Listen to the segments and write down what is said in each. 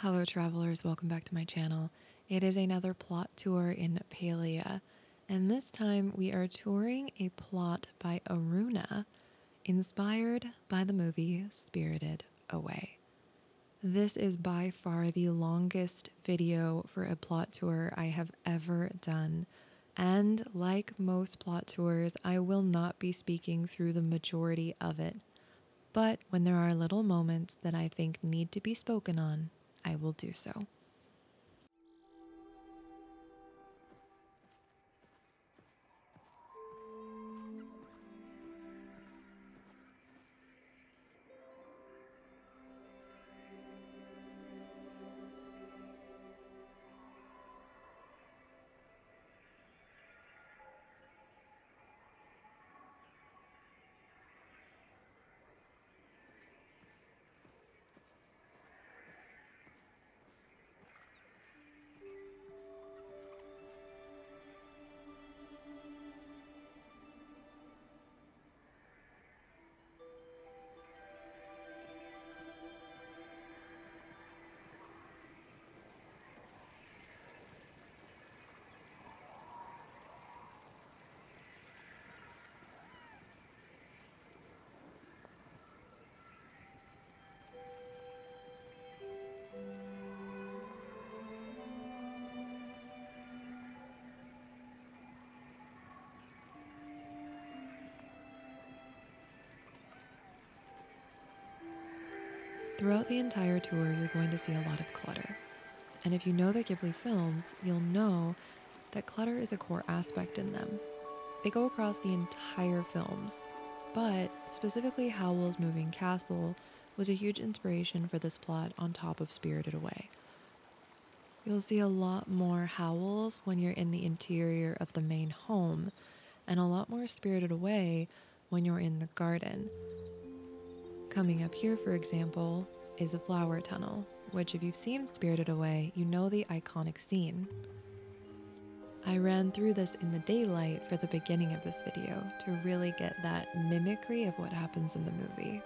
Hello travelers, welcome back to my channel. It is another plot tour in Palia, and this time we are touring a plot by Aruna, inspired by the movie Spirited Away. This is by far the longest video for a plot tour I have ever done, and like most plot tours, I will not be speaking through the majority of it. But when there are little moments that I think need to be spoken on, I will do so. Throughout the entire tour, you're going to see a lot of clutter. And if you know the Ghibli films, you'll know that clutter is a core aspect in them. They go across the entire films, but specifically Howl's moving castle was a huge inspiration for this plot on top of Spirited Away. You'll see a lot more Howls when you're in the interior of the main home, and a lot more Spirited Away when you're in the garden. Coming up here, for example, is a flower tunnel, which if you've seen Spirited Away, you know the iconic scene. I ran through this in the daylight for the beginning of this video to really get that mimicry of what happens in the movie.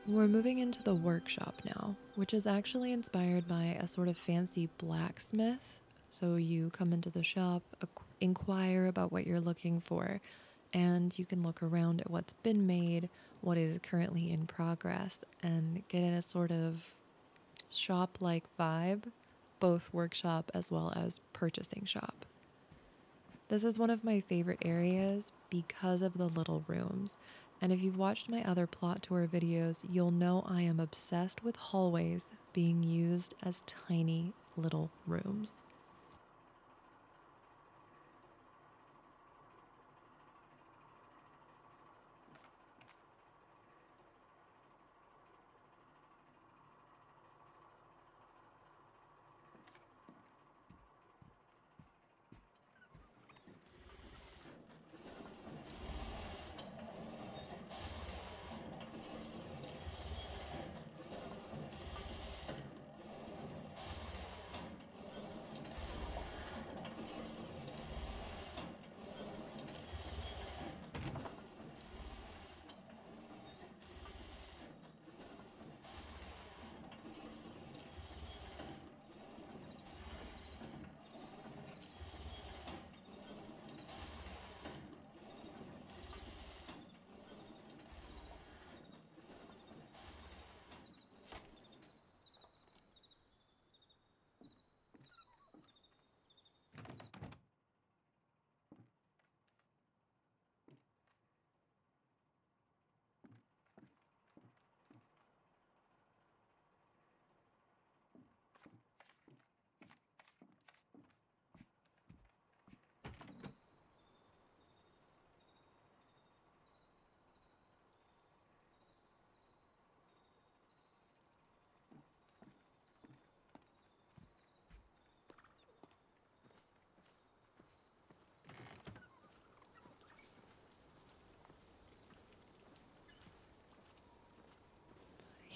We're moving into the workshop now, which is actually inspired by a sort of fancy blacksmith. So you come into the shop, inquire about what you're looking for, and you can look around at what's been made, what is currently in progress, and get a sort of shop-like vibe, both workshop as well as purchasing shop. This is one of my favorite areas because of the little rooms. And if you've watched my other plot tour videos, you'll know I am obsessed with hallways being used as tiny little rooms.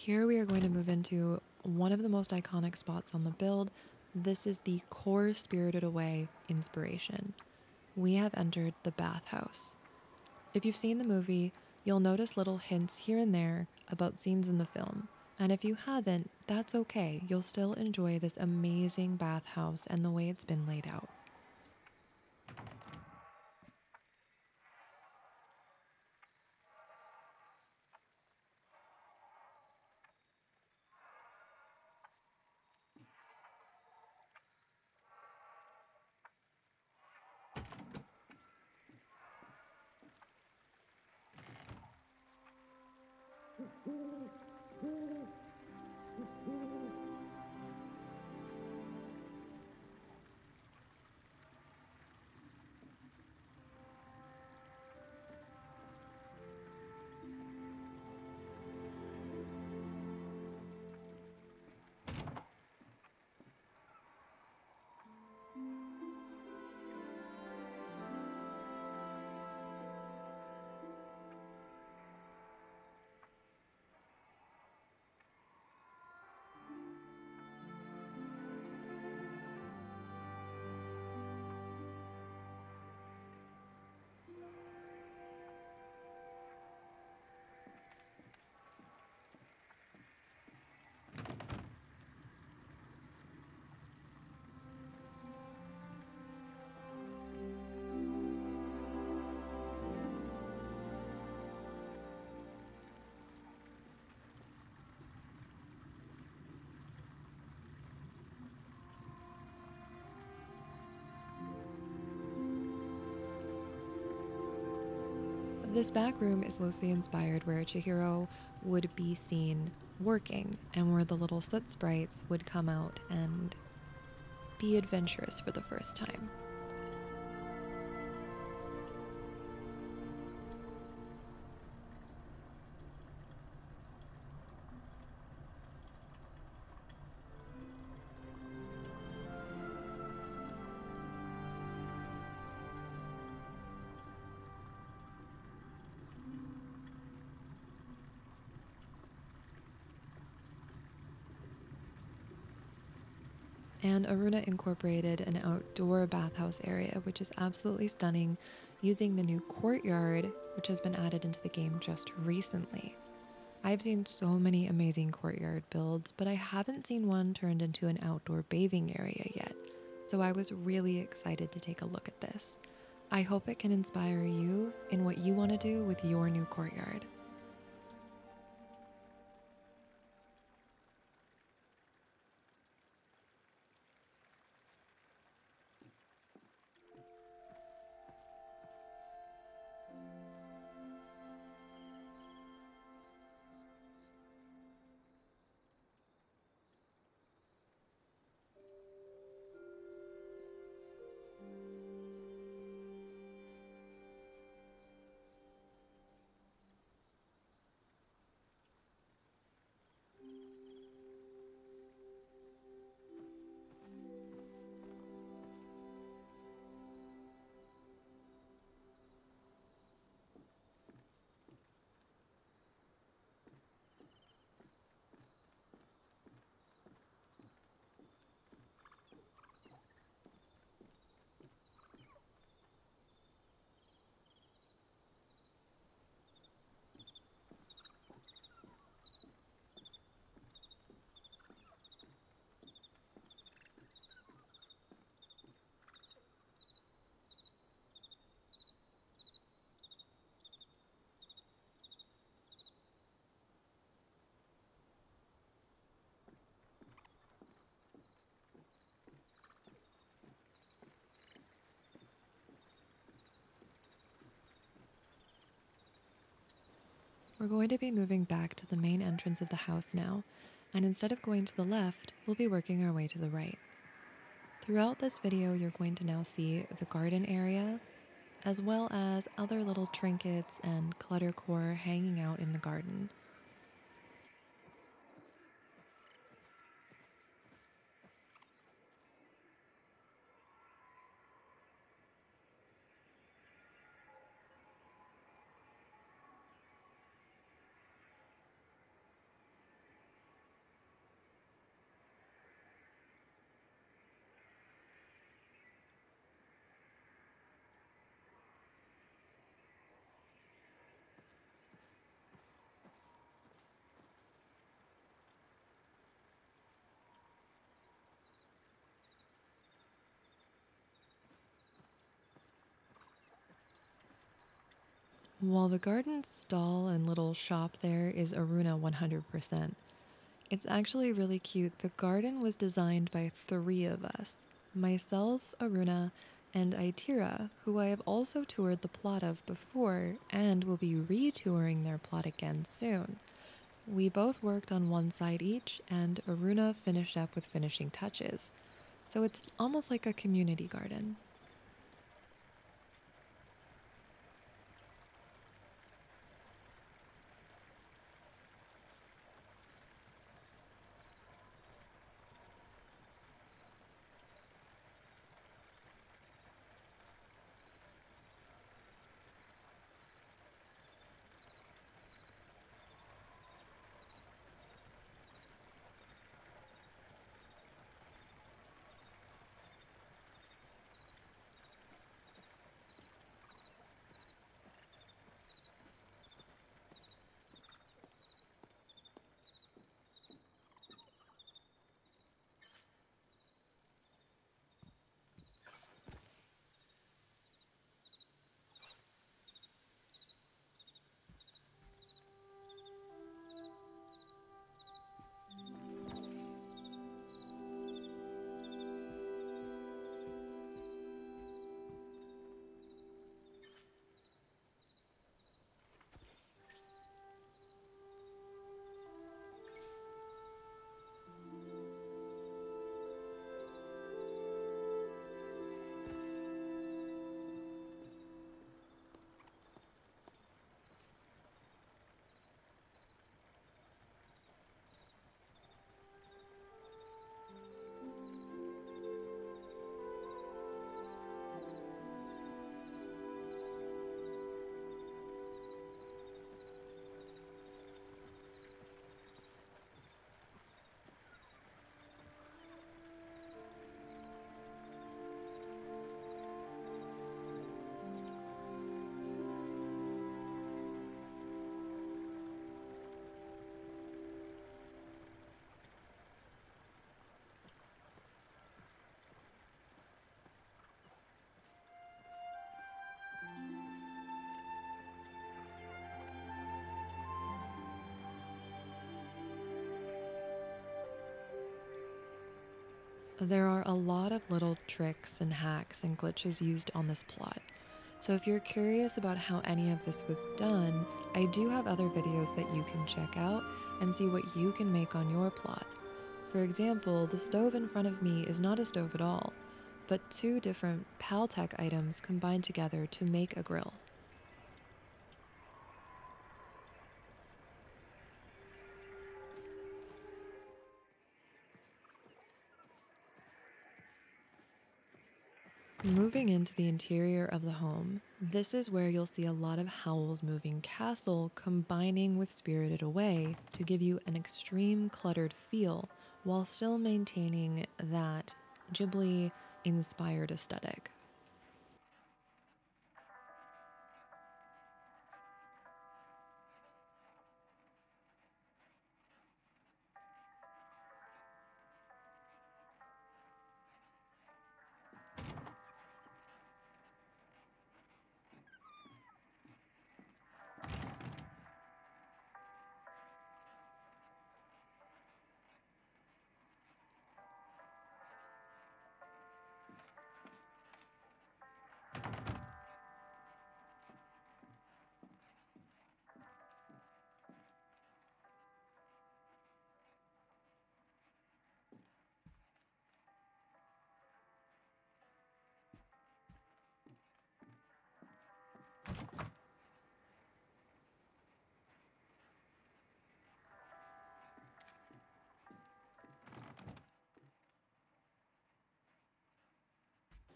Here we are going to move into one of the most iconic spots on the build. This is the core Spirited Away inspiration. We have entered the bathhouse. If you've seen the movie, you'll notice little hints here and there about scenes in the film. And if you haven't, that's okay. You'll still enjoy this amazing bathhouse and the way it's been laid out. This back room is loosely inspired where Chihiro would be seen working and where the little soot sprites would come out and be adventurous for the first time. And Aruna incorporated an outdoor bathhouse area, which is absolutely stunning, using the new courtyard, which has been added into the game just recently. I've seen so many amazing courtyard builds, but I haven't seen one turned into an outdoor bathing area yet, so I was really excited to take a look at this. I hope it can inspire you in what you want to do with your new courtyard. We're going to be moving back to the main entrance of the house now, and instead of going to the left, we'll be working our way to the right. Throughout this video, you're going to now see the garden area, as well as other little trinkets and cluttercore hanging out in the garden. While the garden stall and little shop there is Aruna 100%. It's actually really cute. The garden was designed by three of us: myself, Aruna, and Itira, who I have also toured the plot of before and will be re-touring their plot again soon. We both worked on one side each, and Aruna finished up with finishing touches. So it's almost like a community garden. There are a lot of little tricks and hacks and glitches used on this plot. So if you're curious about how any of this was done, I do have other videos that you can check out and see what you can make on your plot. For example, the stove in front of me is not a stove at all, but two different Paltech items combined together to make a grill. Moving into the interior of the home, this is where you'll see a lot of Howl's Moving Castle combining with Spirited Away to give you an extreme cluttered feel while still maintaining that Ghibli inspired aesthetic.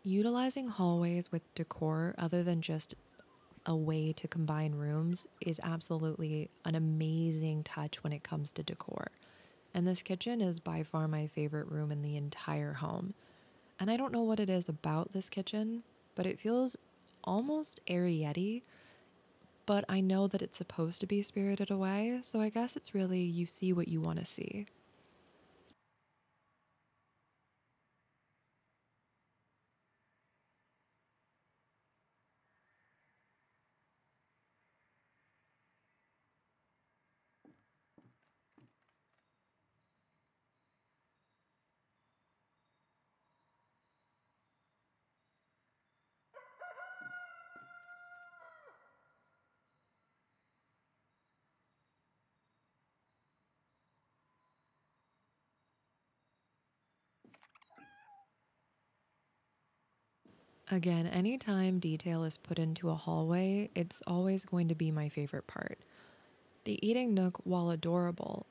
Utilizing hallways with decor other than just a way to combine rooms is absolutely an amazing touch when it comes to decor. And this kitchen is by far my favorite room in the entire home. And I don't know what it is about this kitchen, but it feels almost Arietti, but I know that it's supposed to be Spirited Away, so I guess it's really you see what you want to see. Again, anytime detail is put into a hallway, it's always going to be my favorite part. The eating nook, while adorable,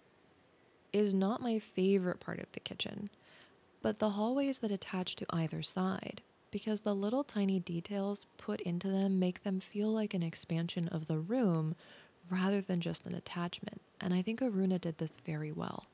is not my favorite part of the kitchen, but the hallways that attach to either side, because the little tiny details put into them make them feel like an expansion of the room rather than just an attachment. And I think Aruna did this very well.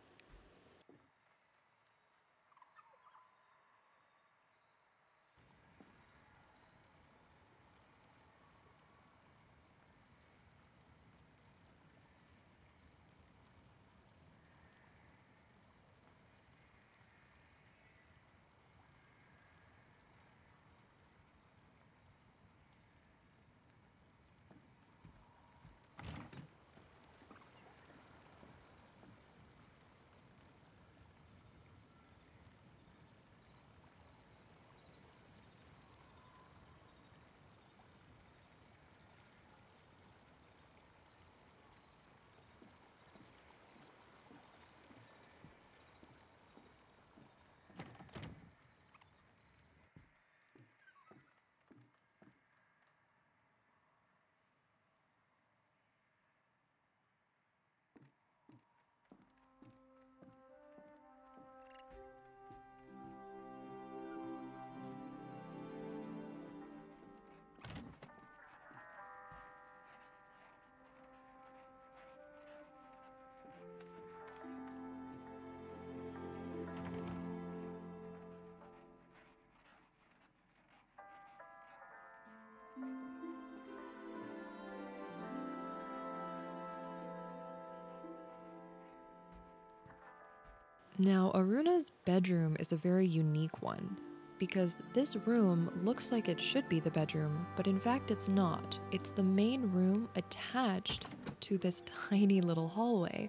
Now, Aruna's bedroom is a very unique one because this room looks like it should be the bedroom, but in fact it's not. It's the main room attached to this tiny little hallway,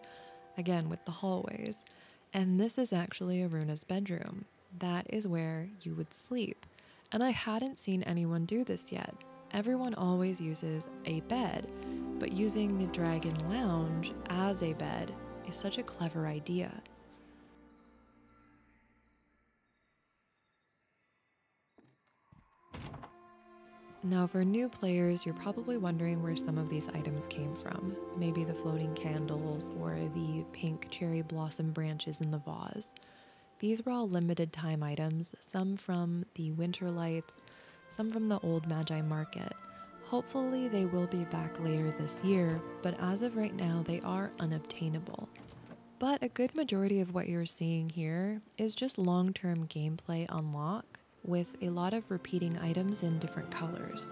again with the hallways. And this is actually Aruna's bedroom. That is where you would sleep. And I hadn't seen anyone do this yet. Everyone always uses a bed, but using the Dragon Lounge as a bed is such a clever idea. Now, for new players, you're probably wondering where some of these items came from. Maybe the floating candles or the pink cherry blossom branches in the vase. These were all limited time items, some from the winter lights, some from the old Magi market. Hopefully they will be back later this year, but as of right now, they are unobtainable. But a good majority of what you're seeing here is just long-term gameplay unlock with a lot of repeating items in different colors.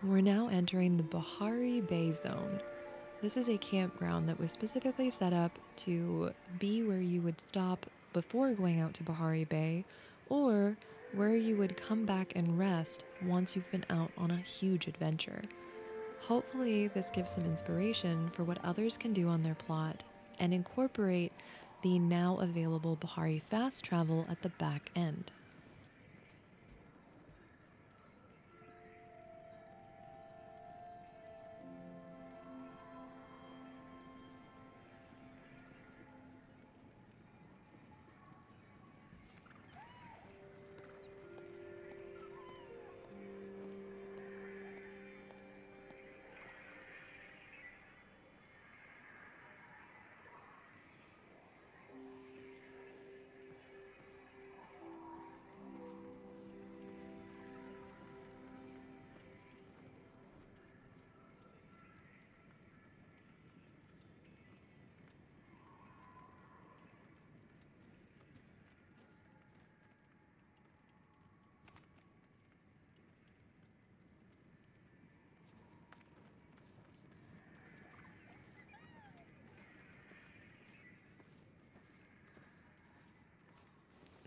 We're now entering the Bahari Bay Zone. This is a campground that was specifically set up to be where you would stop before going out to Bahari Bay, or where you would come back and rest once you've been out on a huge adventure. Hopefully this gives some inspiration for what others can do on their plot and incorporate the now available Bahari fast travel at the back end.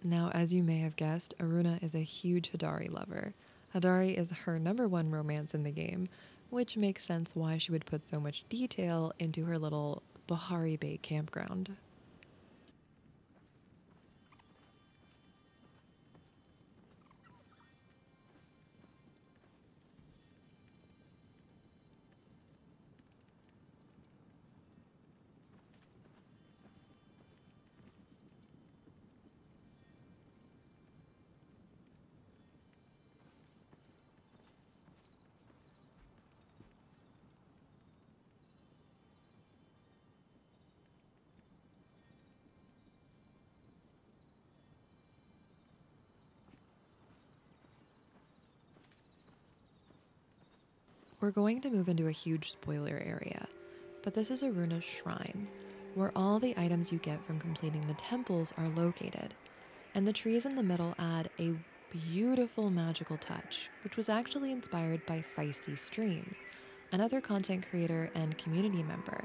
Now, as you may have guessed, Aruna is a huge Hadari lover. Hadari is her #1 romance in the game, which makes sense why she would put so much detail into her little Bahari Bay campground. We're going to move into a huge spoiler area, but this is Aruna's shrine, where all the items you get from completing the temples are located, and the trees in the middle add a beautiful magical touch, which was actually inspired by Feisty Streams, another content creator and community member.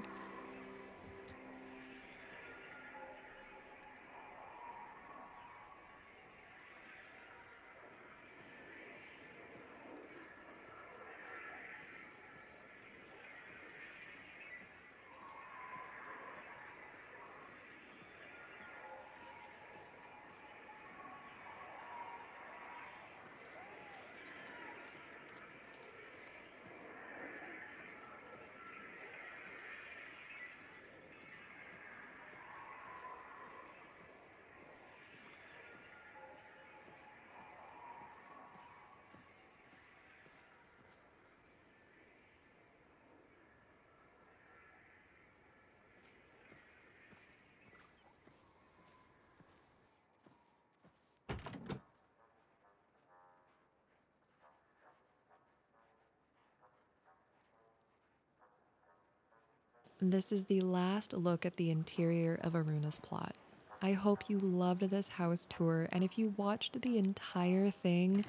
This is the last look at the interior of Aruna's plot. I hope you loved this house tour, and if you watched the entire thing,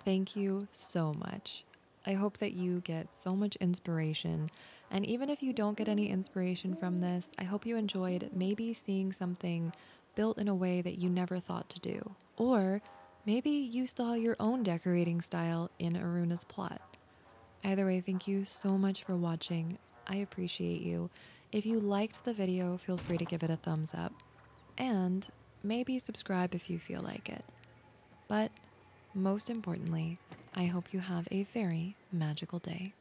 thank you so much. I hope that you get so much inspiration, and even if you don't get any inspiration from this, I hope you enjoyed maybe seeing something built in a way that you never thought to do, or maybe you saw your own decorating style in Aruna's plot. Either way, thank you so much for watching. I appreciate you. If you liked the video, feel free to give it a thumbs up. And maybe subscribe if you feel like it. But most importantly, I hope you have a very magical day.